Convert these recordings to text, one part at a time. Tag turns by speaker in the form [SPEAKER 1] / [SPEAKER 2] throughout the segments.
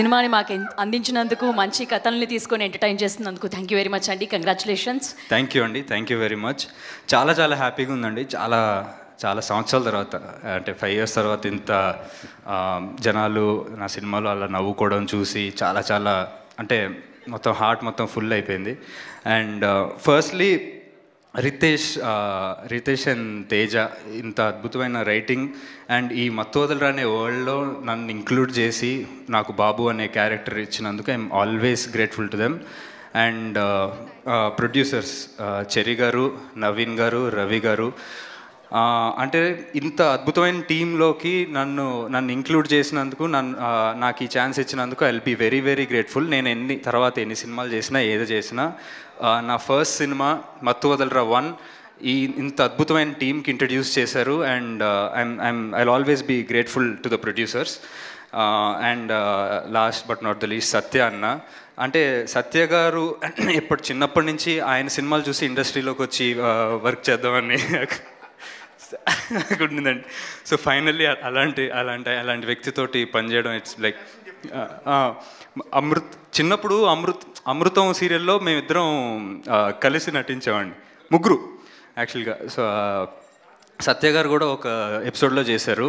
[SPEAKER 1] సినిమాని మాకు అందించినందుకు, మంచి కథల్ని తీసుకొని ఎంటర్టైన్ చేస్తున్నందుకు థ్యాంక్ యూ వెరీ మచ్ అండి. కంగ్రాచులేషన్స్.
[SPEAKER 2] థ్యాంక్ యూ అండి, థ్యాంక్ యూ వెరీ మచ్. చాలా చాలా హ్యాపీగా ఉందండి. చాలా సంవత్సరాల తర్వాత, అంటే 5 years తర్వాత ఇంత జనాలు నా సినిమాలో అలా నవ్వుకోవడం చూసి చాలా అంటే మొత్తం హార్ట్ మొత్తం ఫుల్ అయిపోయింది. And firstly Ritesh and Teja ఇంత అద్భుతమైన రైటింగ్ అండ్ ఈ మత్తు వదలరా అనే వరల్డ్లో నన్ను ఇంక్లూడ్ చేసి నాకు బాబు అనే క్యారెక్టర్ ఇచ్చినందుకు I'm always grateful to them. And producers Cherry గారు, నవీన్ గారు, రవి గారు, అంటే ఇంత అద్భుతమైన టీంలోకి నన్ను ఇంక్లూడ్ చేసినందుకు, నాకు ఈ ఛాన్స్ ఇచ్చినందుకు I will be very very grateful. నేను ఎన్ని సినిమాలు చేసినా ఏదో చేసినా నా ఫస్ట్ సినిమా మత్తు వదలరా 1 ఇంత అద్భుతమైన టీంకి ఇంట్రడ్యూస్ చేశారు. And I always be grateful to the producers. And last but not the least Satya అన్న. అంటే సత్య గారు చిన్నప్పటి నుంచి ఆయన సినిమాలు చూసి ఇండస్ట్రీలోకి వచ్చి వర్క్ చేద్దామని ఉండిందండి. సో ఫైనల్లీ అలాంటి వ్యక్తితోటి పనిచేయడం ఇట్స్ లైక్ చిన్నప్పుడు అమృతం సీరియల్లో మేమిద్దరం కలిసి నటించామండి, ముగ్గురు యాక్చువల్గా. సో సత్య గారు కూడా ఒక ఎపిసోడ్లో చేశారు,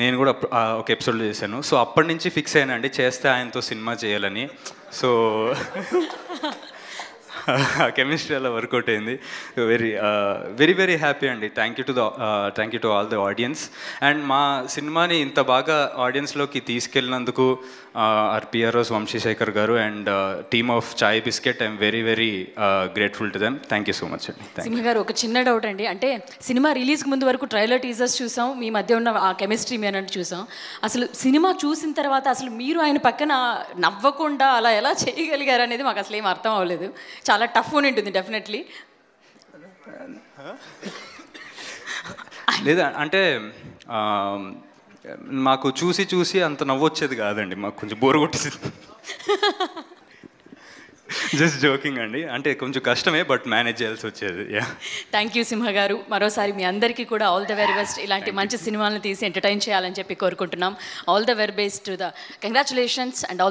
[SPEAKER 2] నేను కూడా ఒక ఎపిసోడ్లో చేశాను. సో అప్పటి నుంచి ఫిక్స్ అయ్యానండి, చేస్తే ఆయనతో సినిమా చేయాలని. సో కెమిస్ట్రీ అలా వర్కౌట్ అయింది. వెరీ హ్యాపీ అండి. Thank you to all the audience. And మా సినిమాని ఇంత బాగా ఆడియన్స్లోకి తీసుకెళ్ళినందుకు పిఆర్ఓస్ వంశీశేఖర్ గారు and team of chai biscuit I'm very grateful to them. Thank you so much అండి.
[SPEAKER 1] సింహ గారు, ఒక చిన్న డౌట్ అండి. అంటే సినిమా రిలీజ్కి ముందు వరకు ట్రైలర్ టీజర్స్ చూసాం, మీ మధ్య ఉన్న ఆ కెమిస్ట్రీ మీ అన్నట్టు చూసాం. అసలు సినిమా చూసిన తర్వాత అసలు మీరు ఆయన పక్కన నవ్వకుండా అలా ఎలా చేయగలిగారు అనేది మాకు అసలు ఏం అర్థం అవ్వలేదు. చాలా టఫ్ ఉంటుంది డెఫినెట్లీ.
[SPEAKER 2] లేదా అంటే మాకు చూసి అంత నవ్వొచ్చేది కాదండి, మాకు కొంచెం బోర్ కొట్టేది. జస్ట్ జోకింగ్ అండి, అంటే కొంచెం కష్టమే, బట్ మేనేజ్ చేయాల్సి వచ్చేది.
[SPEAKER 1] థ్యాంక్ యూ సింహ గారు. మరోసారి మీ అందరికీ కూడా ఆల్ ద వెరీ బెస్ట్. ఇలాంటి మంచి సినిమాలను తీసి ఎంటర్టైన్ చేయాలని చెప్పి కోరుకుంటున్నాం. All the very best to the congratulations and all the